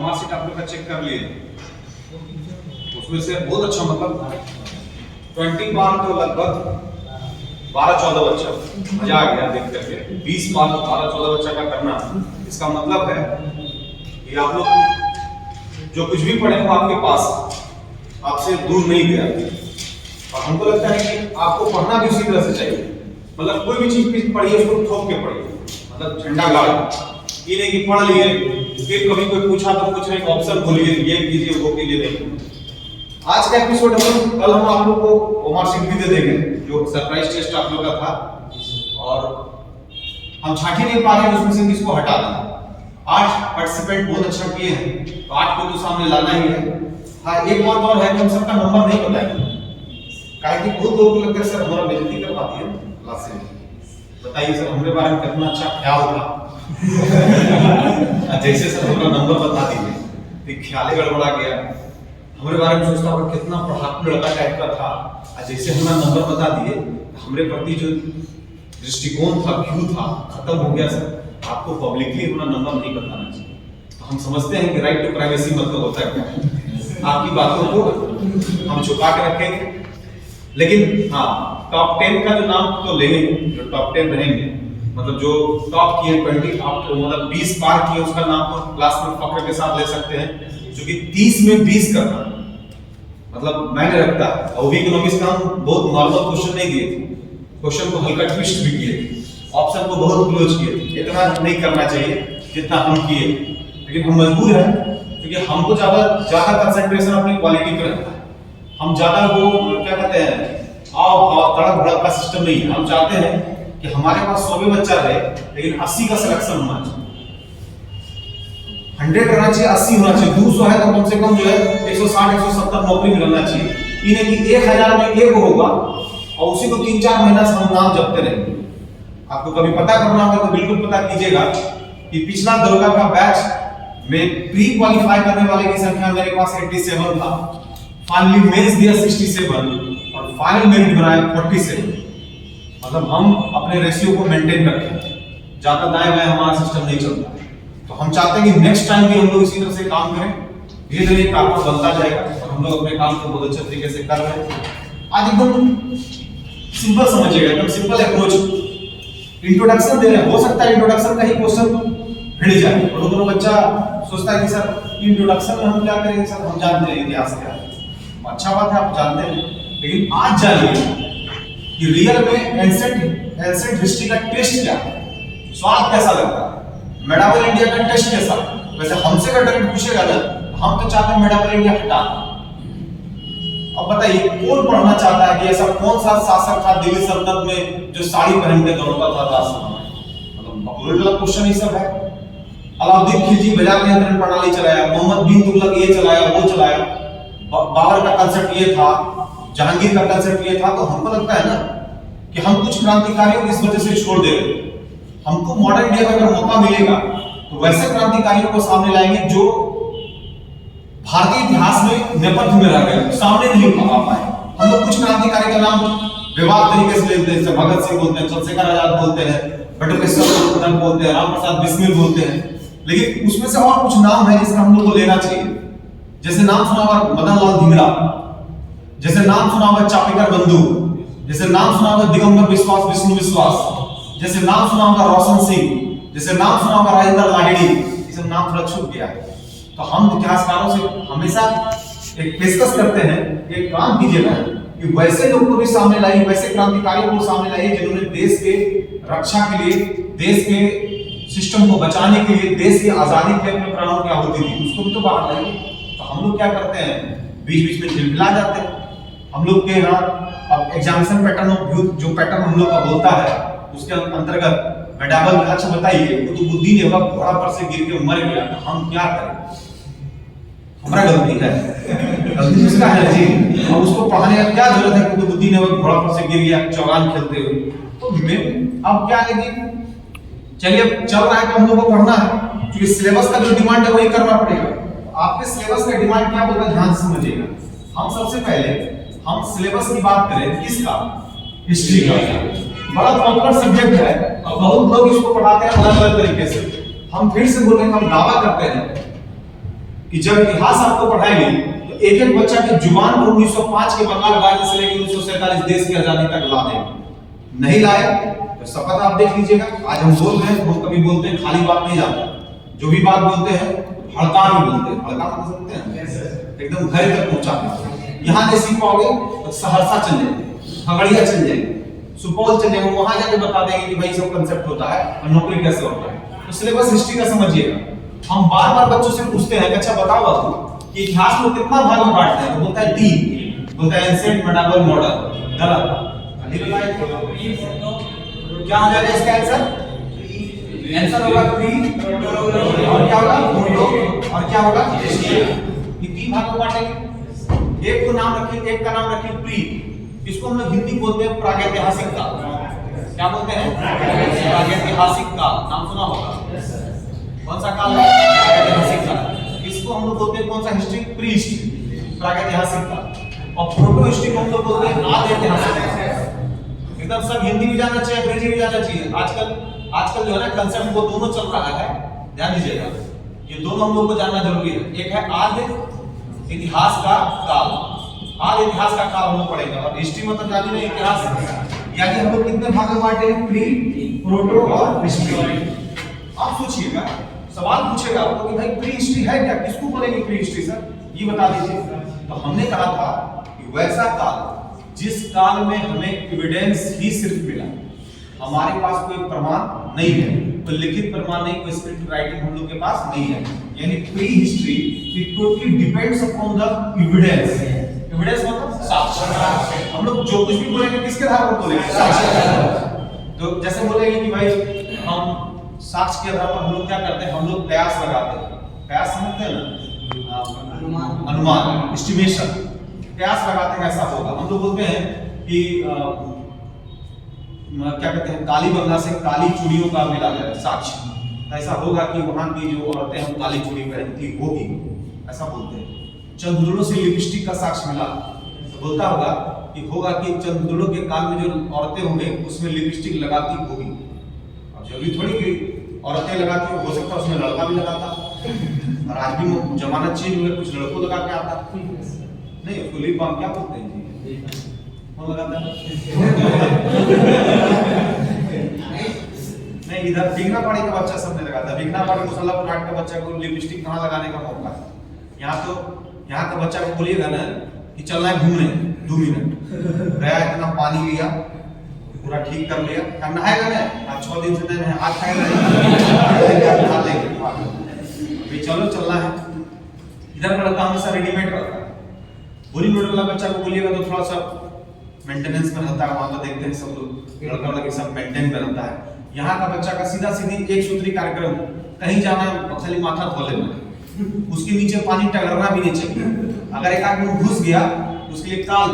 Marksheet आप लोग का चेक कर लिए, उसमें से बहुत अच्छा मतलब 20 बार तो लगभग 12-14 बच्चा, मजा आ गया देख करके। 20 बार 12-14 बच्चा का करना, इसका मतलब है कि आप लोग जो कुछ भी पढ़े वो आपके पास, आपसे दूर नहीं गया। और हमको लगता है कि आपको पढ़ना भी उसी तरह से चाहिए, मतलब कोई भी चीज पढ़िए उसको ठोक के पढ़िए, मतलब झंडा गाड़, ये नहीं कि पढ़ लिए फिर कभी कोई पूछा तो कुछ नहीं ऑप्शन बोलिए, ये कीजिए वो कीजिए नहीं। आज का एपिसोड कल हम आप लोग को मार्कशीट भी दे देंगे, जो सरप्राइज टेस्ट आप लोग का था, और हम छांट ही नहीं पा रहे उसमें से किसको हटा दें। 8 पार्टिसिपेंट बहुत अच्छा किए हैं, तो 8 को तो सामने लाना ही है। हाँ, एक बात और है कि हम सबका नंबर नहीं बताएंगे, काहे कि बहुत लोगों को लगता है सर हमारा बेइज्जती करवाती है क्लास में। बताइए सर हमारे बारे में कितना अच्छा ख्याल था। जैसे सर हमारा नंबर बता दीजिए तो ख्याल ही गड़बड़ा गया, हमारे बारे में सोचता हुआ कितना पढ़ाकू लड़का टाइप का था, और जैसे हमारा नंबर बता दिए हमारे प्रति जो दृष्टिकोण था, व्यू था, खत्म हो गया सर। आपको पब्लिकली हमारा नंबर नहीं बताना चाहिए। तो हम समझते हैं कि राइट टू प्राइवेसी मतलब होता है क्या, आपकी बातों को हम छुपा के रखेंगे। लेकिन हाँ, टॉप 10 का जो नाम तो लेंगे, जो टॉप 10 रहेंगे, मतलब जो टॉप किए 20 आप मतलब 20 पार किए, उसका नाम तो क्लास में फख्र के साथ ले सकते हैं, क्योंकि 30 में 20 करना मतलब मैंने रखता है। और भी इकोनॉमिक्स का हम बहुत नॉर्मल क्वेश्चन नहीं दिए थे, क्वेश्चन को हल्का ट्विस्ट भी किए थे, ऑप्शन को बहुत क्लोज किए थे। इतना नहीं करना चाहिए जितना हम किए, लेकिन हम मजबूर हैं क्योंकि हमको ज्यादा कंसंट्रेशन अपनी क्वालिटी पे रखता है। हम ज्यादा वो क्या कहते हैं तड़क भड़क का सिस्टम नहीं है। हम चाहते हैं कि हमारे पास 100 भी बच्चा रहे लेकिन 80 का सिलेक्शन होना चाहिए, 100 रहना चाहिए, 80 होना चाहिए। 200 है तो कम से कम जो है 160-170 नौकरी मिलना चाहिए। ये नहीं कि 1000 में एक होगा और उसी को 3-4 महीना से हम नाम जपते रहेंगे। आपको कभी पता करना होगा तो बिल्कुल पता कीजिएगा कि पिछला दरोगा का बैच में प्री क्वालिफाई करने वाले की संख्या मेरे पास 87 था, फाइनली मेंस दिया 67 और फाइनल मेरिट बनाया 47। मतलब हम अपने रेशियो को मेंटेन करते हैं, ज्यादा दाएं बाएं हमारा सिस्टम नहीं चलता। तो हम चाहते हैं कि नेक्स्ट टाइम भी हम लोग इसी तरह से काम करें, धीरे धीरे काम बनता जाएगा और हम लोग अपने काम को बहुत अच्छे तरीके से कर रहे हैं। आज एकदम सिंपल समझिएगा, एकदम सिंपल अप्रोच, इंट्रोडक्शन दे रहे हैं। हो सकता है इंट्रोडक्शन का ही क्वेश्चन भिड़ जाए और दोनों बच्चा सोचता है कि सर इंट्रोडक्शन में हम क्या करेंगे, सर हम जानते हैं इतिहास क्या है। अच्छा बात है, आप जानते हैं, लेकिन आज जानिए कि रियल में एंसेंट हिस्ट्री का टेस्ट क्या है, स्वाद कैसा लगता है, मेडावल इंडिया का टेस्ट कैसा। वैसे हमसे का डायरेक्ट पूछेगा ना, हम तो चाहते हैं मेडावल इंडिया हटा। अब बताइए कौन पढ़ना चाहता है कि ऐसा कौन सा शासक था दिल्ली सल्तनत में जो साड़ी पहन के दौड़ता था दास, मतलब क्वेश्चन ही सब है। अलाउद्दीन खिलजी बाजार नियंत्रण प्रणाली चलाया, मोहम्मद बिन तुगलक ये चलाया वो चलाया, बाबर का कंसेप्ट ये था, जहांगीर का कंसेप्ट ये था। तो हमको लगता है ना कि हम कुछ क्रांतिकारियों की इस वजह से छोड़ दे रहे हैं। हमको मॉडर्न इंडिया में अगर मौका मिलेगा तो वैसे क्रांतिकारियों को सामने लाएंगे जो भारतीय इतिहास में नेपथ्य में रह गए, सामने नहीं आ पाए। हम लोग कुछ क्रांतिकारी का नाम विवाद तरीके से लेते हैं, भगत सिंह बोलते हैं, चंद्रशेखर आजाद बोलते हैं, बटुकेश्वर बोलते हैं, राम प्रसाद बिस्मिल बोलते हैं, लेकिन उसमें से और कुछ नाम है जिसका हम लोग को लेना चाहिए। जैसे नाम सुना हुआ मदन लाल धिंगड़ा, जैसे नाम सुना हुआ चापेकर बंधु, जैसे नाम सुना हुआ दिगंबर विश्वास विष्णु विश्वास, जैसे नाम सुना हुआ रोशन सिंह, जैसे नाम सुना हुआ राजेंद्र लाहिड़ी। ये सब नाम थोड़ा छूट गया है। तो हम इतिहासकारों से हमेशा एक पेशकश करते हैं, एक काम कीजिए ना कि वैसे लोग को भी सामने लाइए, वैसे क्रांतिकारियों को सामने लाइए जिन्होंने देश के रक्षा के लिए, देश के सिस्टम को बचाने के लिए, देश की आजादी के लिए अपने प्राणों की आहुति दी, उसको भी तो बाहर लाइए। तो हम लोग क्या करते हैं, बीच बीच में झिलमिला जाते हैं। हम लोग के यहाँ अब एग्जामिनेशन पैटर्न ऑफ व्यू जो पैटर्न हम लोग का बोलता है उसके अंतर्गत मेडावल में अच्छा बताइए कुतुबुद्दीन ऐबक घोड़ा पर से गिर के मर गया, तो हम क्या करें, हमारा गलती है, गलती उसका है जी। अब उसको पढ़ाने का क्या जरूरत है, कुतुबुद्दीन ऐबक घोड़ा पर से गिर गया चौगान खेलते हुए। तो मैं अब क्या है कि चलिए चल रहा है तो हम लोग को पढ़ना है, क्योंकि सिलेबस का जो डिमांड है वही करना पड़ेगा। आपके सिलेबस का डिमांड क्या बोलता है ध्यान से समझिएगा। हम सबसे पहले हम सिलेबस की बात करें किसका, हिस्ट्री का। बड़ा पॉपुलर सब्जेक्ट है और बहुत लोग इसको पढ़ाते हैं अलग अलग तरीके से। हम फिर से बोल रहे हैं, हम दावा करते हैं कि जब इतिहास आपको पढ़ाएंगे तो एक एक बच्चा की जुबान पर 1905 के बंगाल राज्य से लेकर 1947 देश की आजादी तक ला देंगे। नहीं लाए तो शपथ आप देख लीजिएगा। आज हम बोल रहे हैं तो हम कभी बोलते हैं खाली बात नहीं जाता, जो भी बात बोलते हैं हड़का में बोलते हैं। हड़का समझ सकते हैं, एकदम घर तक पहुंचाते हैं। यहाँ नहीं सीख पाओगे तो सहरसा चल जाएंगे, खगड़िया चल जाएंगे, सुपौल चल जाएंगे, वहां जाके बता देंगे कि भाई सब कंसेप्ट होता है और नौकरी कैसे होता है। तो सिलेबस हिस्ट्री का समझिएगा। हम बार बार बच्चों से पूछते हैं कि अच्छा बताओ बाबू कि इतिहास को कितना भाग में बांटते हैं, तो बोलता है डी, बोलता है एंशिएंट, मेडिवल, मॉडर्न। गलत। क्या हो जाएगा इसका आंसर? आंसर होगा प्री, और क्या होगा प्रोटो, और क्या होगा हिस्ट्री। ये तीन भाग में बांटेंगे। एक को नाम रखिए, एक का नाम रखिए प्री, इसको हम लोग हिंदी बोलते हैं प्रागैतिहासिक काल। क्या बोलते हैं? प्रागैतिहासिक काल। नाम सुना होगा। कौन सा काल है? प्रागैतिहासिक काल। इसको हम लोग बोलते हैं कौन सा? हिस्ट्री, प्री हिस्ट्री, प्रागैतिहासिक काल। और प्रोटो हिस्ट्री को हम लोग बोलते हैं आद्य ऐतिहासिक काल। एकदम सब हिंदी भी जाना चाहिए, अंग्रेजी भी जाना चाहिए। आजकल जो है ना कंसेप्ट वो दोनों चल रहा है, ध्यान दीजिएगा। ये दोनों हम लोग को जानना जरूरी है। एक है आद्य इतिहास का काल, आद्य इतिहास का काल हम लोग पढ़ेंगे। और हिस्ट्री मतलब जानी नहीं इतिहास, यानी हम लोग कितने भाग में बांटे हैं? प्री, प्रोटो और हिस्ट्री। आप सोचिएगा, सवाल पूछेगा आपको कि भाई प्री हिस्ट्री है क्या, किसको बोलेंगे प्री हिस्ट्री सर, ये बता दीजिए। तो हमने कहा था कि वैसा काल जिस काल में हमें एविडेंस ही सिर्फ मिला, हमारे पास कोई प्रमाण नहीं है, कोई लिखित प्रमाण नहीं, कोई स्क्रिप्ट राइटिंग हम लोग के पास नहीं है, यानी pre history it totally depends upon the evidence. Evidence मतलब साक्ष्य। हम लोग जो कुछ भी बोलेंगे किसके आधार पर बोलेंगे? साक्ष्य। तो जैसे बोलेंगे कि भाई हम साक्ष्य के आधार पर हम लोग क्या करते हैं? हम लोग कयास लगाते हैं। कयास समझते हैं ना? अनुमान, एस्टिमेशन, कयास लगाते हैं ऐसा होगा। हम लोग बोलते हैं कि क्या कहते हैं, काली बंगला से काली चूड़ियों का मिला है साक्ष्य। ऐसा होगा कि वहां की जो औरतें हम काली चूड़ी पहनती होगी, ऐसा बोलते हैं। चंद्रों से लिपस्टिक का साक्ष्य मिला, तो बोलता होगा कि चंद्रों के काल में जो औरतें होंगे उसमें लिपस्टिक लगाती होगी। अब जरूरी थोड़ी कि औरतें लगाती हो सकता है उसमें लड़का भी लगाता। और आज भी जमाना चेंज हुआ, कुछ लड़कों लगा के आता नहीं, उसको लिप बाम क्या बोलते हैं जी? कौन लगाता है? नहीं, इधर बिगनापाड़ी का बच्चा सब नहीं लगाता। बिगनापाड़ी मुसल्लापुर हाट का बच्चा को लिपस्टिक कहाँ लगाने का मौका है? यहाँ का बच्चा को बोलिएगा ना कि चलना है घूमने 2 मिनट, गया इतना पानी लिया, पूरा ठीक कर लिया, क्या नहाएगा ना? आज 6 दिन से नहीं, आज खाएगा नहीं, चलो चलना है। इधर का लड़का हमेशा रेडीमेड रहता है। बुरी नोट वाला बच्चा को बोलिएगा तो थोड़ा सा मेंटेनेंस में रहता है, वहां पर देखते हैं सब लोग लड़का लड़की सब मेंटेन में रहता है। यहाँ का बच्चा का सीधा सीधी एक सूत्री कार्यक्रम, कहीं जाना खाली माथा धो लेना, उसके नीचे पानी टगरना भी नहीं चाहिए। अगर एक आदमी घुस गया उसके लिए काल,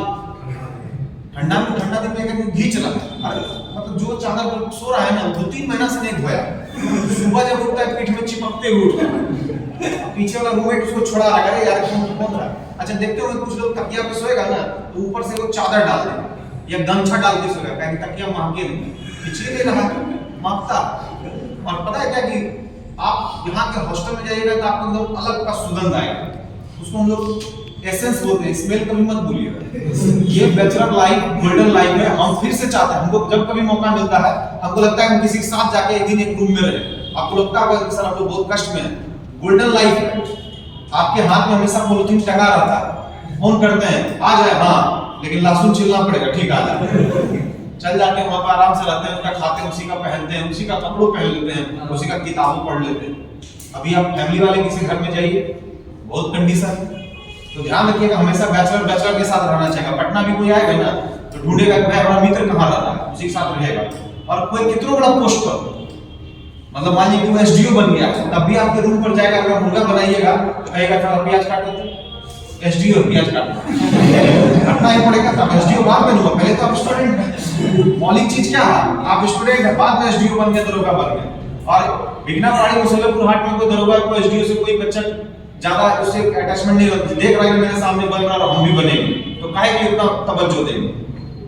ठंडा दिन में एक घी चला, मतलब जो चादर पर सो रहा है ना 2-3 महीना से नहीं धोया, सुबह जब उठता है पीठ में चिपकते हुए उठता है। पीछे वाला रूममेट उसको छोड़ा रहा है, यार कौन रहा है? अच्छा देखते हो कुछ लोग तकिया पे सोएगा ना तो ऊपर से वो चादर डाल दे या गमछा डाल के सोएगा, कहीं तकिया महके नहीं, पिछले दे रहा महकता। और पता है क्या कि आप यहाँ के हॉस्टल में जाइएगा तो आपको एकदम अलग का सुगंध आएगा, उसको हम लोग एसेंस बोलते हैं, स्मेल कभी मत भूलिएगा। ये बैचलर लाइफ गोल्डन लाइफ है, हम फिर से चाहते हैं, हमको जब कभी मौका मिलता है हमको लगता है हम किसी के साथ जाके एक दिन एक रूम में रहे। आपको लगता होगा सर हम लोग बहुत कष्ट में हैं, गोल्डन लाइफ है। आपके हाथ में हमेशा पॉलिथीन टंगा रहता है, फोन करते हैं आ जाए, हाँ लेकिन लहसुन छिलना पड़ेगा, ठीक आ जाए। चल जाते हैं वहां पर आराम से रहते हैं, उसका खाते हैं, उसी का पहनते हैं, उसी का कपड़ों पहन लेते हैं, उसी का किताबों पढ़ लेते हैं। अभी आप फैमिली वाले किसी घर में जाइए, बहुत कंडीशन, तो ध्यान रखिएगा हमेशा बैचलर के साथ रहना चाहिए। पटना भी कोई आएगा ना तो ढूंढेगा कि भाई हमारा मित्र कहाँ रहता है, उसी के साथ रहेगा। और कोई कितना बड़ा पोस्ट पर, मतलब मान लीजिए कि एसडीओ बन गया, तब भी आपके रूम पर जाएगा, अगर मुर्गा बनाइएगा तो कहेगा थोड़ा प्याज काट देते, एसडीओ प्याज काटना ही पड़ेगा। तब एसडीओ बाद में हुआ, पहले तो आप स्टूडेंट हैं। मौलिक चीज क्या है, आप स्टूडेंट हैं, बाद में एसडीओ बन गया, दरोगा बन गया। और बिगनापाड़ी मुसल्लपुर हाट में कोई दरोगा को एसडीओ से कोई बच्चा ज्यादा उससे अटैचमेंट नहीं होती, देख रहा है मेरे सामने बन रहा है हम भी बनेंगे, तो काहे के इतना तवज्जो देंगे?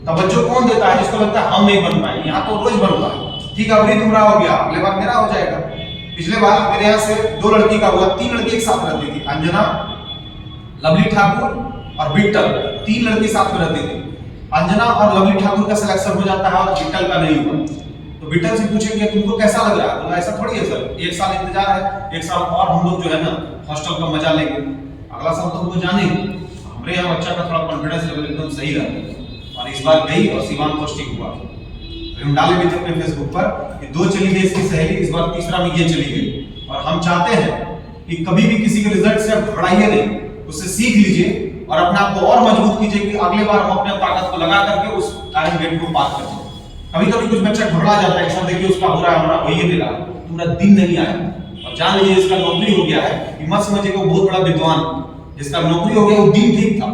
तवज्जो कौन देता है? जिसको लगता है हम नहीं बन पाएंगे। यहाँ तो रोज बन रहा है, ठीक है अभी तुम्हारा हो गया, अगले बार मेरा हो जाएगा। पिछले बार मेरे यहाँ से 2 लड़की का हुआ, 3 लड़की एक साथ रहती थी, अंजना, लवली ठाकुर और बिट्टल, 3 लड़की साथ में रहती थी। अंजना और लवली ठाकुर का सिलेक्शन हो जाता है और बिट्टल का नहीं हुआ, तो बिट्टल से पूछेंगे तुमको कैसा लग रहा है, तो ऐसा थोड़ी है सर, 1 साल इंतजार है, 1 साल और हम लोग जो है ना हॉस्टल का मजा लेंगे, अगला साल तो हमको जाने। हमारे यहाँ बच्चा का थोड़ा कॉन्फिडेंस लेवल एकदम सही रहा और इस बार गई और सिवान फर्स्ट हुआ। हम डाले भी थे अपने फेसबुक पर कि 2 चली गई इसकी सहेली, इस बार तीसरा में ये चली गई। और हम चाहते हैं कि कभी भी किसी के रिजल्ट से आप घबराइए नहीं, उससे सीख लीजिए और अपने आप को और मजबूत कीजिए कि अगले बार हम अपने ताकत को लगा करके उस आयरन गेट को पार कर जाए। कभी कभी कुछ बच्चा घबरा जाता है, सर देखिए उसका हो रहा है, हमारा हो ही नहीं रहा, पूरा दिन नहीं आया और जान लीजिए इसका नौकरी हो गया है, कि मत समझिएगा वो बहुत बड़ा विद्वान, जिसका नौकरी हो गया वो दिन ठीक था,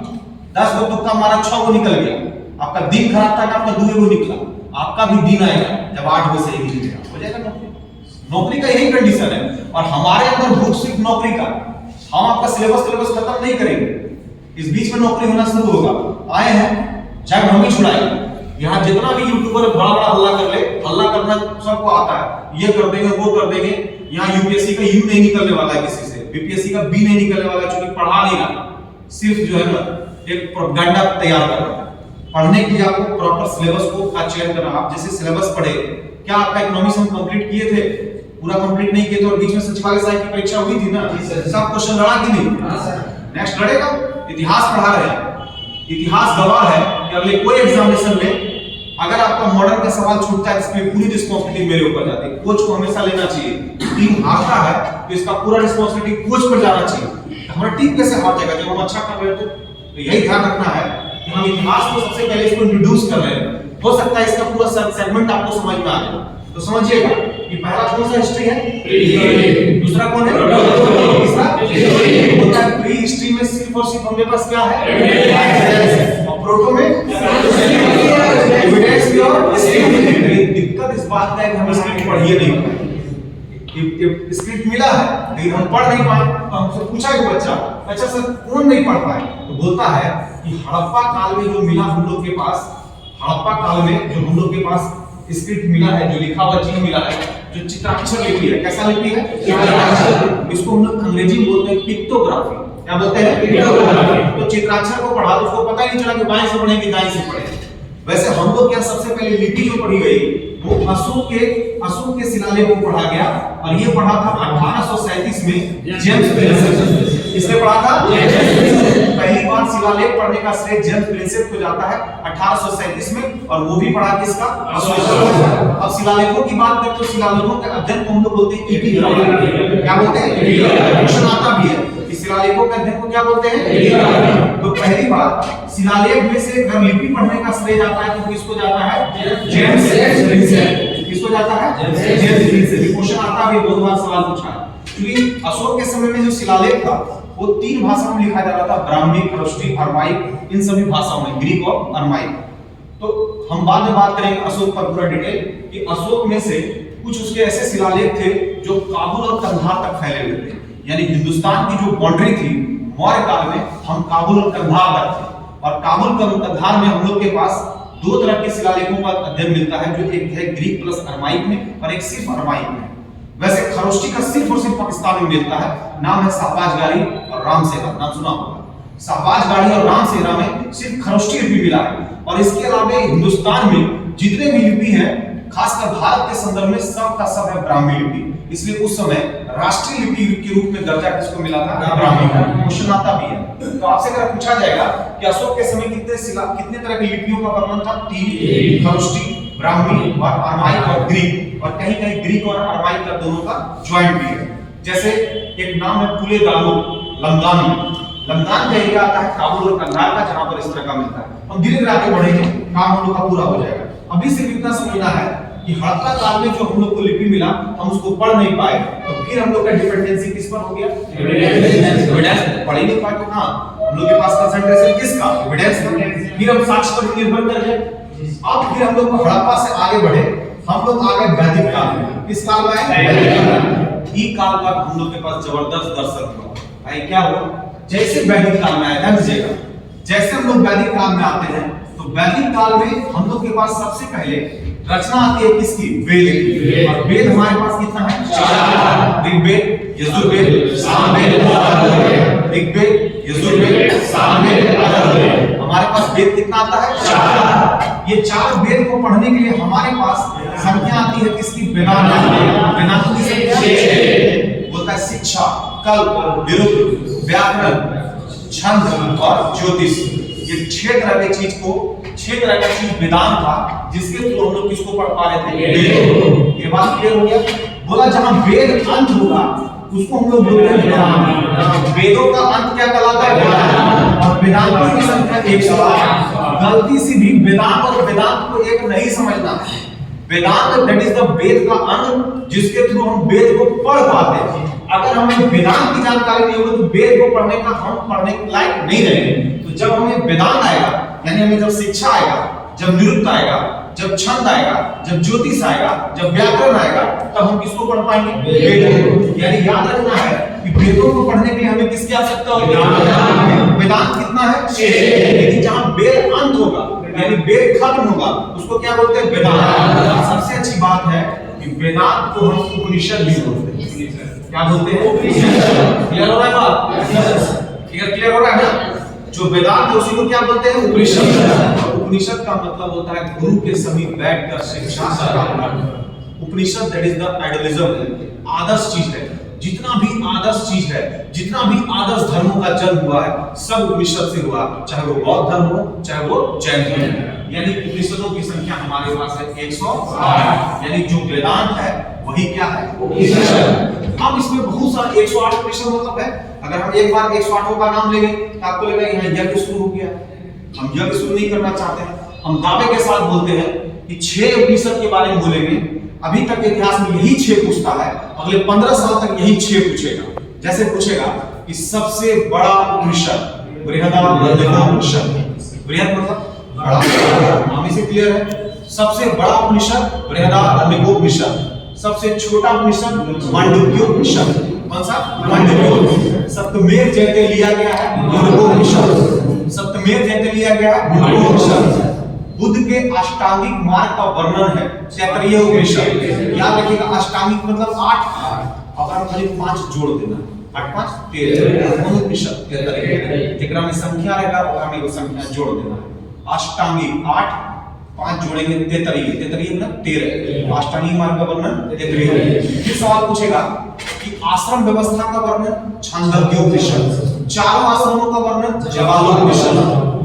10 गो तुक्का मारा 6 गो निकल गया, आपका दिन खराब था, आपका 2 गो निकला, आपका भी दिन आएगा जब 8 गो सही निकलेगा, हो जाएगा नौकरी। नौकरी का यही कंडीशन है और हमारे अंदर भूख सिर्फ नौकरी का, हम आपका सिलेबस खत्म नहीं करेंगे, इस बीच में नौकरी होना शुरू होगा। आए हैं जब हम ही छुड़ाएंगे, यहाँ जितना भी यूट्यूबर बड़ा बड़ा हल्ला कर ले, हल्ला करना सबको आता है, ये कर देंगे वो कर देंगे। यहाँ यूपीएससी का यू नहीं निकलने वाला है किसी से, बीपीएससी का बी नहीं निकलने वाला है, क्योंकि पढ़ा नहीं रहा, सिर्फ जो है ना एक प्रोपेगेंडा तैयार कर रहा है। पढ़ने के लिए आपको प्रॉपर सिलेबस को का चयन करना। आप जैसे सिलेबस पढ़े, क्या आपका इकोनॉमिक्स हम कंप्लीट किए थे, पूरा कंप्लीट नहीं किए तो बीच में सचिवालय साहब की परीक्षा हुई थी ना, सब क्वेश्चन लड़ा कि नहीं? नेक्स्ट लड़ेगा। इतिहास पढ़ा रहे हैं, इतिहास गवाह है कि अगले कोई एग्जामिनेशन में अगर आपका मॉडर्न का सवाल छूटता है, इसकी पूरी रिस्पांसिबिलिटी मेरे ऊपर जाती है, कोच को हमेशा लेना चाहिए। टीम हारता है तो इसका पूरा रिस्पांसिबिलिटी कोच पर जाना चाहिए। हमारा टीम कैसे हार जाएगा जब हम अच्छा कर रहे थे? तो यही ध्यान रखना है कि हम इतिहास को सबसे पहले इसको इंट्रोड्यूस कर रहे हैं, हो सकता है इसका पूरा सेगमेंट आपको समझ में आ जाए। तो समझिएगा कि पहला कौन सा हिस्ट्री है, दूसरा कौन है, तीसरा होता है प्री हिस्ट्री में सिर्फ और सिर्फ हमारे पास क्या है, और प्रोटो में एविडेंस और स्क्रिप्ट। दिक्कत इस बात का है कि हम स्क्रिप्ट पढ़िए नहीं पाए, स्क्रिप्ट मिला है लेकिन हम पढ़ नहीं पाए। तो हमसे पूछा एक बच्चा, अच्छा सर कौन नहीं पढ़ पाए, तो बोलता है कि हड़प्पा काल में जो मिला हम लोग के पास, हड़प्पा काल में जो हम लोग के पास स्क्रिप्ट मिला है, जो लिखा हुआ चीज मिला है, जो चित्राक्षर लिपि है, कैसा लिपि है, चित्राक्षर। इसको हम लोग अंग्रेजी में बोलते हैं पिक्टोग्राफी। क्या बोलते हैं, पिक्टोग्राफी। तो चित्राक्षर को पढ़ा तो उसको पता ही नहीं चला कि बाएं से पढ़े कि दाएं से पढ़े। वैसे हम लोग क्या सबसे पहले लिपि जो पढ़ी गई वो अशोक के शिलालेख को पढ़ा गया और ये पढ़ा था 1837 में जेम्स प्रिंसेप। किसने पढ़ा था? पहली बार शिलालेख पढ़ने का श्रेय जेम्स प्रिंसेप को जाता है 1837 में, और वो भी पढ़ा किसका? अशोक। अब शिलालेखों की बात करें तो शिलालेखों के अध्ययन को हम लोग बोलते हैं एपिग्राफी। क्या बोलते हैं? क्वेश्चन आता भी है कि शिलालेखों के अध्ययन को क्या बोलते हैं? एपिग्राफी। तो पहली बार शिलालेख में से अगर लिपि पढ़ने का श्रेय जाता है तो किसको जाता है? James Prinsep. किसको जाता है? James Prinsep. क्वेश्चन आता भी, बहुत बार सवाल पूछा है, क्योंकि अशोक के समय में जो शिलालेख था वो 3 भाषाओं में लिखा जा रहा था, ब्राह्मी, खरोष्टी, अरमाइक, इन सभी भाषाओं में, ग्रीक और अरमाइक। तो हम बाद में बात करेंगे अशोक पर पूरा डिटेल कि अशोक में से कुछ उसके ऐसे शिलालेख थे जो काबुल और कंधार तक फैले हुए थे, यानी हिंदुस्तान की जो बाउंड्री थी मौर्य काल में, हम काबुल और कंधार तक थे, और काबुल और कंधार में हम लोग के पास 2 तरह के शिलालेखों का अध्ययन मिलता है, जो एक है ग्रीक प्लस अरमाइक में और एक सिर्फ अरमाइक में। वैसे खरोष्टी का सिर्फ और सिर्फ पाकिस्तान में मिलता है, नाम है शाहबाजगारी और रामसेरा, नाम सुना होगा। शाहबाजगारी और रामसेरा में सिर्फ खरोष्टी लिपि मिला है, और इसके अलावा हिंदुस्तान में जितने भी लिपि हैं, खासकर भारत के संदर्भ में सब का सब है ब्राह्मी लिपि। इसलिए उस समय राष्ट्रीय लिपि के रूप में दर्जा किसको मिला था? ब्राह्मी को। क्वेश्चन आता भी है, तो आपसे अगर पूछा जाएगा कि अशोक के समय कितने तरह की लिपियों का वर्णन था? 3, खरोष्टी, ब्राह्मी और अरमाइक और ग्रीक, और कहीं कहीं ग्रीक और अरमाइक का दोनों का ज्वाइंट भी है। जैसे एक नाम है पुले दालू लमदान में, लमदान का एरिया आता है काबुल और कंधार का, जहां पर इस तरह का मिलता है। हम धीरे धीरे आगे बढ़ेंगे, काम हम लोग का पूरा हो जाएगा। अभी सिर्फ इतना समझना है कि हड़प्पा काल में जो हम लोग को लिपि मिला, हम उसको पढ़ नहीं पाए, तो फिर हम लोग का डिपेंडेंसी किस पर हो गया? एविडेंस। पढ़ ही नहीं पाए तो हाँ, हम लोग के पास कंसंट्रेशन किसका? एविडेंस का। फिर हम साक्ष्य पर निर्भर कर गए। अब फिर हम लोग हड़प्पा से आगे बढ़े, हम लोग आ गए वैदिक काल में। किस काल में आए? ई काल का हम लोग के पास जबरदस्त दर्शन हुआ। भाई क्या हुआ? जैसे वैदिक काल में आया, ध्यान दीजिएगा, जैसे हम लोग वैदिक काल में आते हैं तो वैदिक काल में हम लोग के पास सबसे पहले रचना आती है किसकी? वेद की। और वेद हमारे पास कितना है? 4। ऋग्वेद, यजुर्वेद, सामवेद, अथर्ववेद। ऋग्वेद, यजुर्वेद, सामवेद, अथर्ववेद। हमारे पास वेद कितना आता है? 4। ये 4 वेद को पढ़ने के लिए हमारे पास संख्या आती है किसकी? वेदांत। वेदांत की संख्या 6 बोलता है शिक्षा, कल्प, विरुद्ध, व्याकरण, छंद और ज्योतिष। ये 6 तरह की चीज को 6 तरह का चीज वेदांत था, जिसके थ्रू हम लोग किसको पढ़ पा रहे थे? वेद। ये बात क्लियर हो गया? बोला जहां वेद अंत होगा उसको हम लोग बोलते हैं वेदांत। वेदों का अंत क्या कहलाता है? वेदांत। और वेदांत की संख्या 108। गलती से भी वेदांत और वेदांत को एक नहीं समझना। वेदांत दैट इज द वेद का अंग, जिसके थ्रू हम वेद को पढ़ पाते हैं। अगर हमें वेदांत की जानकारी नहीं होगी तो वेद को पढ़ने का हम पढ़ने के लायक नहीं रहेंगे। तो जब हमें वेदांत आएगा, यानी हमें जब शिक्षा आएगा, जब निरुक्त आएगा, जब छंद आएगा, जब ज्योतिष आएगा, जब व्याकरण आएगा, तब हम किसको पढ़ पाएंगे? वेद। यानी याद रखना है कि वेदों को पढ़ने के लिए हमें किसकी आवश्यकता होगी? वेदांत कितना है? 6। लेकिन जहां वेद अंत होगा, यानी वेद खत्म होगा, उसको क्या बोलते हैं? वेदांत। सबसे अच्छी बात है कि वेदांत को हम उपनिषद भी बोलते हैं। क्या बोलते हैं? क्लियर हो रहा है बात? क्लियर हो रहा है ना? जो वेदांत है उसी को क्या बोलते हैं? उपनिषद। उपनिषद का मतलब होता है गुरु के समीप बैठकर शिक्षा करना। उपनिषद दैट इज द आइडियलिज्म, आदर्श चीज है। जितना भी आदर्श चीज है, जितना भी आदर्श धर्मों का जन्म हुआ है, सब उपनिषद से हुआ। चाहे वो बौद्ध धर्म हो, चाहे वो जैन धर्म हो। यानी उपनिषदों की संख्या हमारे पास है 108। यानी जो वेदांत है वही क्या है? उपनिषद। अब इसमें बहुत सारा 108 उपनिषद मतलब है। अगर हम एक बार 108 का नाम लेंगे तो आपको लगेगा यहाँ यज्ञ शुरू हो गया। हम यज्ञ शुरू नहीं करना चाहते हैं। हम दावे के साथ बोलते हैं कि 6 उपनिषद के बारे में बोलेंगे। अभी तक इतिहास में यही 6 पूछता है, अगले 15 साल तक यही 6 पूछेगा। जैसे पूछेगा कि सबसे बड़ा उपनिषद बृहदारण्यकोपनिषद। बृहद मतलब बड़ा, नाम से क्लियर है। सबसे बड़ा उपनिषद बृहदारण्यकोपनिषद। सबसे छोटा उपनिषद मांडुक्योपनिषद। कौन सा? मांडुक्य। सप्तमेव जयते लिया गया है मुंडकोपनिषद। सप्तमेव जयते लिया गया है मुंडकोपनिषद। बुद्ध के अष्टांगिक मार्ग का वर्णन है तैत्तरीय उपनिषद। याद रखिएगा, अष्टांगिक मतलब 8। अगर खाली 5 जोड़ देना, 8 5 13 उपनिषद तैत्तरीय। जेकरा में संख्या रहेगा ओकरा में वो संख्या जोड़ देना है। अष्टांगिक 8, 5 जोड़ेंगे तैत्तरीय। तैत्तरीय मतलब 13। अष्टांगिक मार्ग का वर्णन तैत्तरीय। फिर सवाल पूछेगा कि आश्रम व्यवस्था का वर्णन छांदोग्योपनिषद। चारों आश्रमों का वर्णन ज्वालोपनिषद।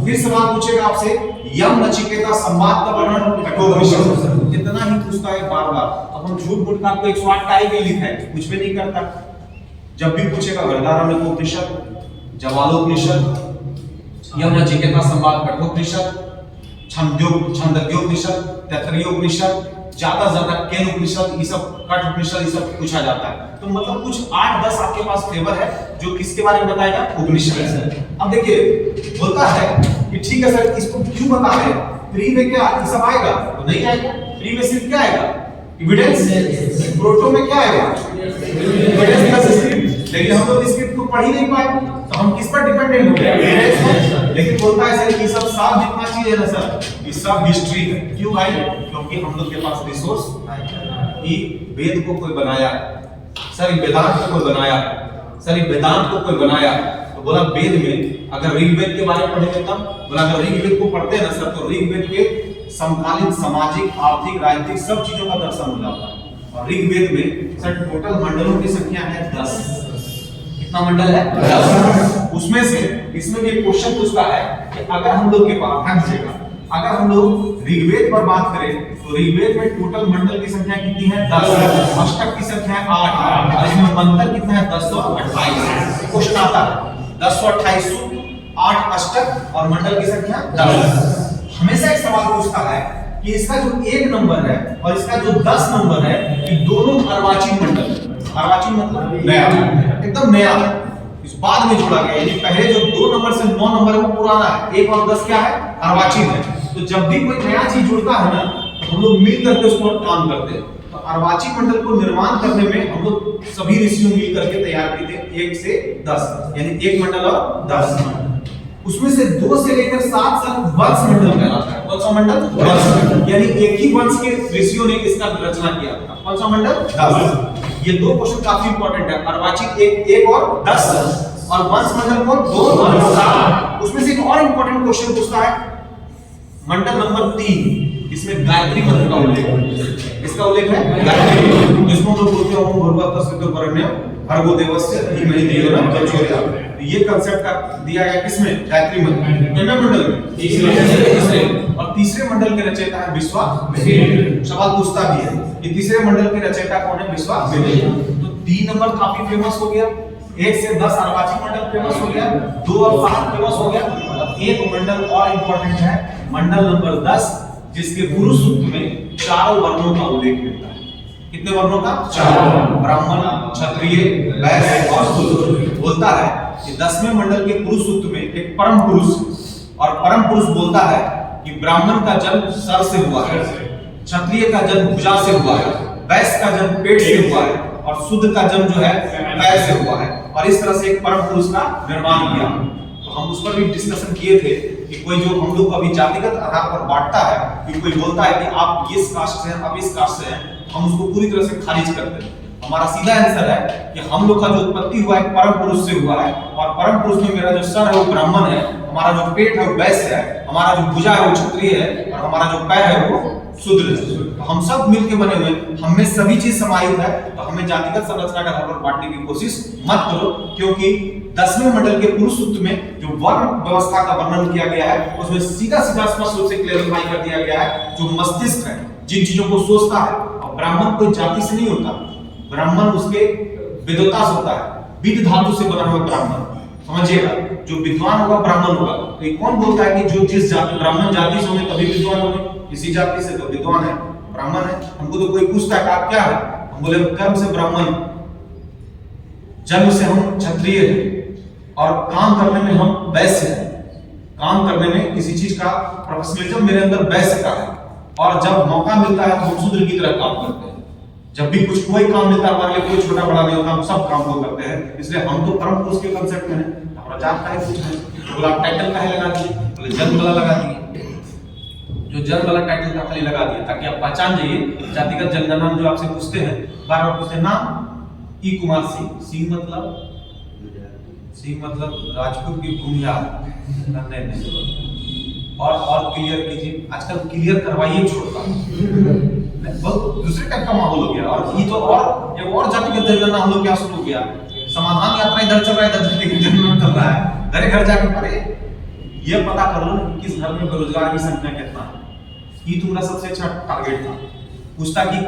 फिर सवाल पूछेगा आपसे यम नचिकेता संवाद का वर्णन कठोपनिषद। कितना ही पूछता है बार बार। अब हम झूठ मूठ का आपको 108 का ही लिखा है, कुछ भी नहीं करता। जब भी पूछेगा बृहदारण्यकोपनिषद, ज्वालोपनिषद, यम नचिकेता संवाद कठोपनिषद, छांदोग्योपनिषद, तैत्तरीयोपनिषद, ज्यादा ज्यादा केन उपनिषद, ये सब कठ उपनिषद, ये सब पूछा जाता है। तो मतलब कुछ 8-10 आपके पास पेपर है जो किसके बारे में बताएगा? उपनिषद। अब देखिए बोलता है कि ठीक है सर, इसको क्यों बता रहे हैं? प्री में क्या ये सब आएगा? तो नहीं आएगा। प्री में सिर्फ क्या आएगा? एविडेंस। प्रोटो में क्या आएगा? Evidence plus script. लेकिन हम लोग स्क्रिप्ट को पढ़ ही नहीं पाए, तो हम किस पर डिपेंडेंट हो गए? लेकिन बोलता है सर ये सब साफ जितना चीज है ना सर, ये सब हिस्ट्री है। क्यों भाई? क्योंकि हम लोग के पास रिसोर्स कि वेद को कोई बनाया, सर वेदांत को कोई बनाया, सर वेदांत को कोई बनाया। तो बोला वेद में अगर ऋग्वेद के बारे में पढ़ेंगे तब, बोला अगर ऋग्वेद को पढ़ते हैं ना सर तो ऋग्वेद के समकालीन सामाजिक, आर्थिक, राजनीतिक सब चीजों का दर्शन हो जाता है। और ऋग्वेद में सर टोटल मंडलों की संख्या है 10। कितना मंडल है? 10। उसमें से इसमें भी एक क्वेश्चन पूछता है कि अगर हम लोग के पास अगर हम लोग ऋग्वेद पर बात करें तो ऋग्वेद में टोटल मंडल की संख्या कितनी है? 10। अष्टक की संख्या है 8। और इसमें मंत्र कितना है? 1028। क्वेश्चन आता है 1028, 8 अष्टक और मंडल की संख्या 10। हमेशा एक सवाल पूछता है कि इसका जो 1 नंबर है और इसका जो 10 नंबर है, ये दोनों अर्वाचीन मंडल। अर्वाचीन मतलब नया, एकदम नया, इस बाद में जोड़ा गया। यानी पहले जो 2 नंबर से 9 नंबर है वो पुराना है, 1 और 10 क्या है? अर्वाचीन है। तो जब भी कोई नया चीज जुड़ता है ना तो हम लोग मिल करके उस पर काम करते हैं। तो अर्वाचीन मंडल को निर्माण करने में हम लोग सभी ऋषियों मिल करके तैयार किए थे 1 से 10, यानी 1 मंडल और 10। उसमें से 2 से लेकर 7 तक वंश मंडल कहलाता है। कौन सा मंडल? वंश। यानी एक ही वंश के ऋषियों ने इसका रचना किया था। कौन सा मंडल? 10। ये 2 क्वेश्चन काफी इंपॉर्टेंट है। अर्वाचीन एक और 10 और वंश मंडल कौन? 2 और 7। उसमें से एक और इंपॉर्टेंट क्वेश्चन पूछता है मंडल नंबर 3, इसमें गायत्री मंत्र का उल्लेख है। इसका उल्लेख है गायत्री मंत्र, जिसको हम लोग बोलते हैं ओम भूर्भुवः वरेण्यं भर्गो देवस्य धीमहि धियो यो नः प्रचोदयात्। ये कांसेप्ट का दिया गया किसमें? गायत्री मंत्र। कितने मंडल में? तीसरे। और तीसरे मंडल के रचयिता है विश्वामित्र। सवाल पूछता भी है कि तीसरे मंडल के रचयिता कौन है? विश्वामित्र। तो 3 नंबर काफी फेमस हो गया, 1 से 10 अर्वाचीन मंडल फेमस हो गया, 2 और 7 फेमस हो गया। अब एक मंडल और इंपॉर्टेंट है, मंडल नंबर 10, जिसके पुरुष सूक्त में 4 वर्णों का उल्लेख मिलता है। कितने वर्णों का? 4। ब्राह्मण, क्षत्रिय, वैश्य और शूद्र। बोलता है कि 10वें मंडल के पुरुष सूक्त में एक परम पुरुष, और परम पुरुष बोलता है कि ब्राह्मण का जन्म सर से हुआ है, क्षत्रिय का जन्म भुजा से हुआ है, वैश्य का जन्म पेट से हुआ है और शूद्र का जन्म जो है पैर से हुआ है। और इस तरह से एक परम पुरुष का निर्माण किया। तो हम उस पर भी डिस्कशन किए थे कि कोई जो हम लोग अभी जातिगत आधार पर बांटता है, कि कोई बोलता है कि आप इस कास्ट से हैं, आप इस कास्ट से हैं, हम उसको पूरी तरह से खारिज करते हैं। हमारा सीधा आंसर है कि हम लोग का जो उत्पत्ति हुआ है परम पुरुष से हुआ है, और परम पुरुष में मेरा जो सर है वो ब्राह्मण है, हमारा जो पेट है वो वैश्य है, हमारा जो भुजा है वो क्षत्रिय है, और हमारा जो पैर है वो शूद्र है। तो हम सब मिलके बने हुए, हम में सभी चीज समाहित है। तो हमें जातिगत संरचना का आधार पर बांटने की कोशिश मत करो, क्योंकि 10वें मंडल के पुरुष सूक्त में जो वर्ण व्यवस्था का वर्णन किया गया है उसमें सीधा सीधा स्पष्ट रूप से क्लेरिफाई कर दिया गया है जो मस्तिष्क है, जिन चीजों को सोचता है। और ब्राह्मण कोई जाति से नहीं होता, ब्राह्मण उसके विद्वता से होता है, विद धातु से बना हुआ ब्राह्मण, समझिएगा। जो विद्वान होगा ब्राह्मण होगा। तो ये कौन बोलता है कि जो जिस जाति ब्राह्मण जाति से होंगे तभी विद्वान होंगे? किसी जाति से तो विद्वान है, ब्राह्मण है। हमको तो कोई पूछता है कि आप क्या है, हम बोले कर्म से ब्राह्मण, जन्म से हम क्षत्रिय हैं, और काम करने में हम वैश्य हैं। काम करने में किसी चीज का प्रोफेशनलिज्म मेरे अंदर वैश्य का है, और जब मौका मिलता है तो हम शूद्र की तरह काम करते हैं। जब भी कुछ कोई काम मिलता है हमारे लिए, कोई छोटा बड़ा नहीं होता, हम सब काम को करते हैं। इसलिए हम तो परम पुरुष के कांसेप्ट में हैं। हमारा जात का है कुछ है, बोला आप टाइटल का है लगा दिए, बोले जन्म वाला लगा दिए, जो जन्म वाला टाइटल का खाली लगा दिया ताकि आप पहचान जाइए। जातिगत जनगणना जो आपसे पूछते हैं, बार बार पूछते हैं नाम ई कुमार सिंह, सिंह मतलब राजपूत की भूमिहार, नहीं। और क्लियर कीजिए, आजकल क्लियर करवाइए छोड़ता बहुत दूसरे टाइप का माहौल हो गया। और ये तो और एक और जातिगत जनगणना हम लोग क्या शुरू हो गया, समाधान यात्रा इधर चल रहा है, इधर जातिगत जनगणना चल रहा है। घर घर जाकर पढ़े, ये पता कर लो ना कि किस घर में बेरोजगार की संख्या कितना है। ये तुम्हारा सबसे अच्छा टारगेट था, पूछता कि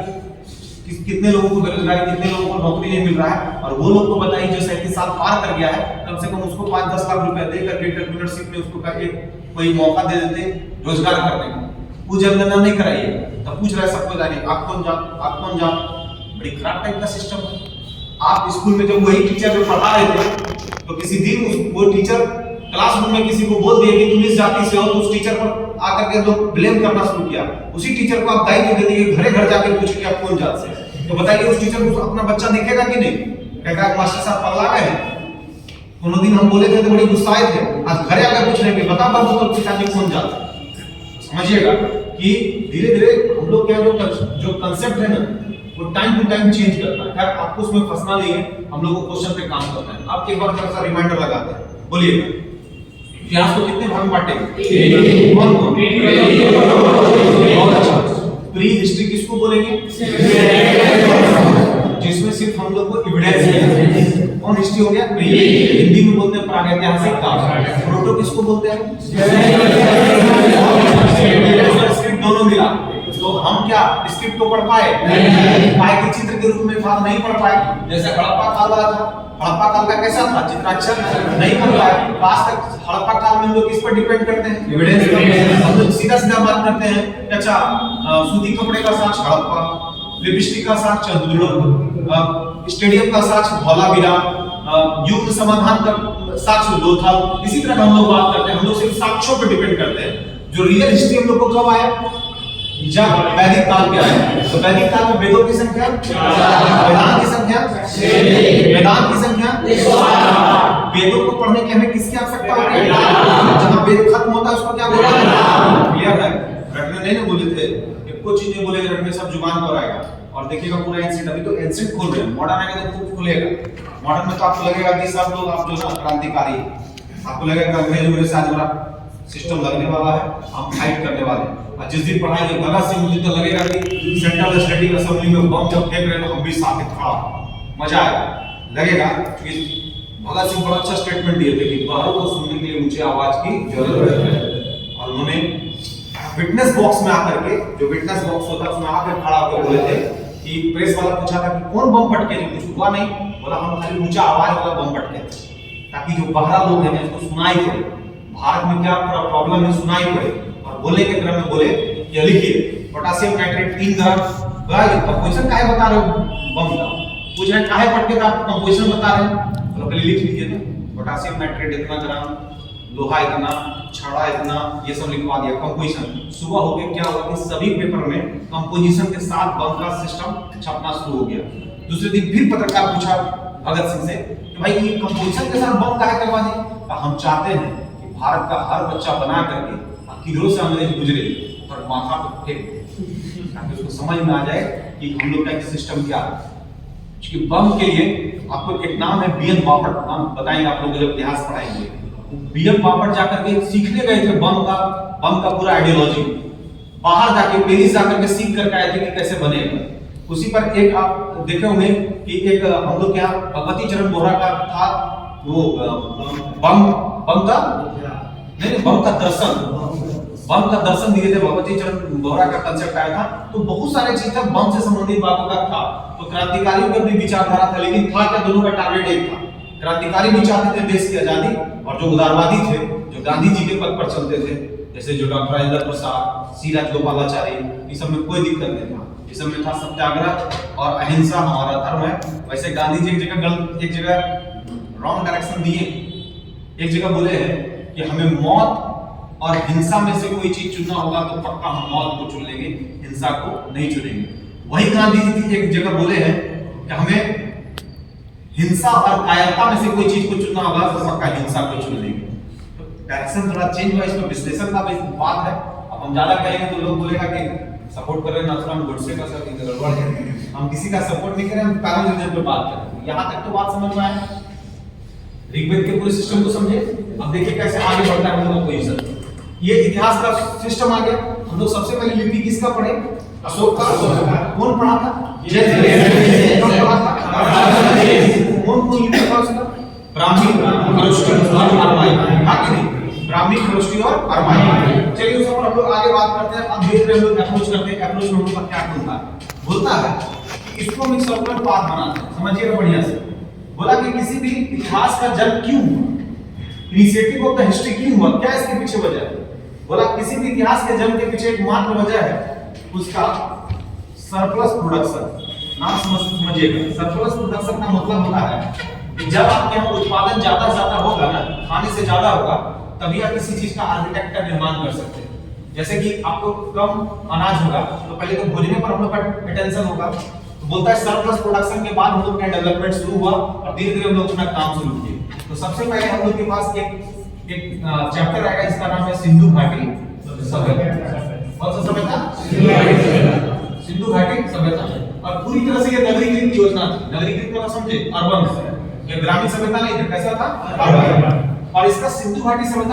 कितने लोगों को बेरोजगारी, कितने लोगों को नौकरी नहीं मिल रहा है, और वो लोग को बताइए जो 37 साल पार कर गया है, कम से कम उसको 5-10 लाख रुपए दे करके एंटरप्रेन्योरशिप में उसको करके कोई मौका दे देते रोजगार करने का। वो जनगणना नहीं कराइए, तब पूछ रहा है सबको जानिए आप कौन जात। बड़ी खराब टाइप का सिस्टम है। आप स्कूल में जब वही टीचर जो पढ़ा रहे थे, तो किसी दिन वो टीचर क्लासरूम में किसी को बोल दिया कि तुम इस जाति से हो, तो उस टीचर पर आकर के लोग ब्लेम करना शुरू किया। उसी टीचर को आप दायित्व दे दिए घरे घर जाके पूछिए कि आप कौन जात से, तो बताइए उस टीचर को अपना बच्चा दिखेगा कि नहीं? कहेगा मास्टर साहब पगला गए हैं। उन दिन हम बोले थे तो बड़ी गुस्साए थे, आज घरे आकर पूछ रहे हैं बता बाबू तो पिताजी कौन जात। समझिएगा कि धीरे धीरे हम लोग क्या जो कंसेप्ट है ना, वो टाइम टू टाइम चेंज करता है। खैर आपको उसमें फंसना नहीं है, हम लोग को क्वेश्चन पे काम करना है। आप एक बार जरा सा रिमाइंडर लगाते हैं, बोलिए इतिहास को कितने भाग में बांटेंगे? बहुत अच्छा। प्री हिस्ट्री किसको बोलेंगे? जिसमें सिर्फ हम लोग को एविडेंस है। कौन हिस्ट्री हो गया? प्री। हिंदी में बोलते हैं प्रागैतिहासिक काल। प्रोटो किसको बोलते हैं? स्क्रिप्ट दोनों मिला। तो हम क्या स्क्रिप्ट को पढ़ पाए? पाए के चित्र के रूप में था, नहीं पढ़ पाए। जैसे हड़प्पा काल वाला था, हड़प्पा काल का कैसा था? चित्राक्षर नहीं पढ़ पाए। आज तक हड़प्पा काल में लोग किस पर डिपेंड करते हैं? एविडेंस पर। हम लोग सीधा सीधा बात करते हैं, अच्छा सूती कपड़े का साक्ष्य हड़प्पा, लिपस्टिक का साक्ष्य चंद्रलोक, स्टेडियम का साक्ष्य धौलावीरा, युद्ध समाधान का साक्ष्य लोथल। इसी तरह हम लोग बात करते हैं, हम लोग सिर्फ साक्ष्यों पर डिपेंड करते हैं। जो रियल हिस्ट्री हम लोग को कब आया? जब वैदिक काल के आए। तो वैदिक काल में वेदों की संख्या, वेदांत की संख्या, वेदांत की संख्या वेदों को पढ़ने की हमें किसकी आवश्यकता होती है? जहाँ वेद खत्म होता है उसको क्या बोला है? क्लियर है? रटने नहीं बोले थे कि कुछ चीज नहीं बोलेगा, रटने सब जुबान पर आएगा। और देखिएगा पूरा एंशिएंट, अभी तो एंशिएंट खोल रहे हैं, मॉडर्न आएगा तो खूब खुलेगा। मॉडर्न में तो आपको लगेगा कि सब लोग आप जो ना क्रांतिकारी, आपको लगेगा अंग्रेज से आज हमारा सिस्टम लगने वाला है, हम फाइट करने वाले हैं। और जिस दिन पढ़ाएंगे भगत सिंह, मुझे तो लगेगा कि सेंट्रल लेजिस्लेटिव असेंबली में बम जब फेंक रहे हैं तो हम भी साथ में खड़ा, मजा आएगा। लगेगा कि भगत सिंह बड़ा अच्छा स्टेटमेंट दिए थे कि बाहरों को सुनने के लिए ऊंची आवाज की जरूरत है। और उन्होंने विटनेस बॉक्स में आकर के, जो विटनेस बॉक्स होता है उसमें आकर खड़ा होकर बोले थे कि प्रेस वाला पूछा था कि कौन बम पटके, जो कुछ हुआ नहीं, बोला हम खाली ऊंचा आवाज वाला बम पटके, ताकि जो बाहर लोग हैं इसको सुनाई पड़े, भारत में क्या प्रॉब्लम है सुनाई पड़े। और बोलने के क्रम में बोले कि लिखिए पोटेशियम नाइट्रेट 3 ग्राम, कंपोजिशन काहे बता रहे हो बम का, पूछ रहे काहे पटके का आप कंपोजिशन बता रहे हैं, तो पहले लिख लीजिए ना, पोटेशियम नाइट्रेट इतना ग्राम, लोहा इतना, छड़ा इतना, ये सब लिखवा दिया कंपोजिशन। सुबह हो गया, क्या हुआ कि सभी पेपर में कंपोजिशन के साथ बम का सिस्टम छपना शुरू हो गया। दूसरे दिन फिर पत्रकार पूछा भगत सिंह से कि भाई ये कंपोजिशन के साथ बम काहे करवा दिए? हम चाहते हैं कि भारत का हर बच्चा बना करके किधरों से अंग्रेज गुजरे और माथा पर फेंक, ताकि उसको समझ में आ जाए कि हम लोग का सिस्टम क्या है। क्योंकि बम के लिए आपको एक नाम है बीएन बापट, नाम बताएंगे आप लोग जब इतिहास पढ़ाएंगे। बीएन बापट जाकर के सीखने गए थे बम का पूरा आइडियोलॉजी, बाहर जाके पेरिस जाकर के सीख करके आए थे कि कैसे बनेगा। उसी पर एक आप देखे होंगे कि एक हम लोग यहाँ भगवती चरण बोहरा का था, वो बम का दर्शन दिए थे, भगवती चरण बोहरा का कंसेप्ट आया था। तो बहुत सारे चीज था बम से संबंधित बातों का था। तो क्रांतिकारियों की अपनी विचारधारा था, लेकिन था क्या, दोनों का टारगेट एक था। क्रांतिकारी भी चाहते थे देश की आजादी, और जो उदारवादी थे, जो गांधी जी के पद पर चलते थे, जैसे जो डॉक्टर राजेंद्र प्रसाद, सी राजगोपालाचारी, इस सब में कोई दिक्कत नहीं था। इस सब में था सत्याग्रह और अहिंसा हमारा धर्म है। वैसे गांधी जी एक जगह रॉन्ग डायरेक्शन दिए, एक जगह बोले हैं कि हमें मौत और हिंसा में से कोई चीज चुनना होगा तो पक्का हम मौत को चुन लेंगे, हिंसा को नहीं चुनेंगे। वही गांधी जी एक जगह बोले हैं कि हमें हिंसा और कायरता में से कोई चीज को चुनना होगा तो पक्का हिंसा को चुन लेंगे। तो डायरेक्शन थोड़ा चेंज हुआ, इसमें विश्लेषण का बात है। अब हम ज्यादा कहेंगे तो लोग बोलेगा कि सपोर्ट कर रहे हैं नाथुराम गोडसे का, सब गड़बड़ है। हम किसी का सपोर्ट नहीं कर रहे, हम पैरालेलिज्म पे बात कर रहे हैं। यहाँ तक तो बात समझ में आया, ऋग्वेद के पूरे सिस्टम को समझे। अब देखिए कैसे आगे बढ़ता है हम लोग पोजीशन। ये इतिहास का सिस्टम आ गया। हम लोग सबसे पहले लिपि किसका पढ़े? अशोक का। कौन पढ़ा था? कौन लिपि पढ़ा उसका? ब्राह्मी, खरोष्टी और अरमाई। हाँ कि नहीं? ब्राह्मी, खरोष्टी और अरमाई। चलिए उस पर हम लोग आगे बात करते हैं। अब देख रहे हैं लोग अप्रोच करते हैं, अप्रोच में हम लोग का क्या बोलता है कि इसको हम एक सर्कुलर पाथ बनाते हैं। समझिएगा बढ़िया से। बोला कि किसी भी इतिहास का जन्म क्यों हुआ, इनिशिएटिव ऑफ द हिस्ट्री क्यों हुआ, क्या इसके पीछे वजह है? बोला किसी भी इतिहास के जन्म के पीछे एक मात्र वजह है, उसका सरप्लस प्रोडक्शन। नाम समझिएगा, सरप्लस प्रोडक्शन का मतलब होता है कि जब आपके यहाँ उत्पादन ज्यादा होगा ना, खाने से ज्यादा होगा, तभी आप किसी चीज का आर्किटेक्ट का निर्माण कर सकते हैं। जैसे कि आपको कम अनाज होगा तो पहले तो भोजन पर हम लोग का अटेंशन होगा, तो बोलता है सरप्लस प्रोडक्शन के बाद हम लोग का डेवलपमेंट शुरू हुआ और धीरे धीरे हम लोग अपना काम शुरू किए। तो सबसे पहले हम लोग के पास एक चैप्टर आएगा, इसका नाम है सिंधु घाटी सभ्यता। कौन सा सभ्यता? सिंधु घाटी सभ्यता। और पूरी तरह से ये नगरीकृत योजना थी। नगरीकृत मतलब समझे, अर्बन, ये ग्रामीण सभ्यता नहीं थी। कैसा था? अर्बन। और इसका सिंधु घाटी सभ्यता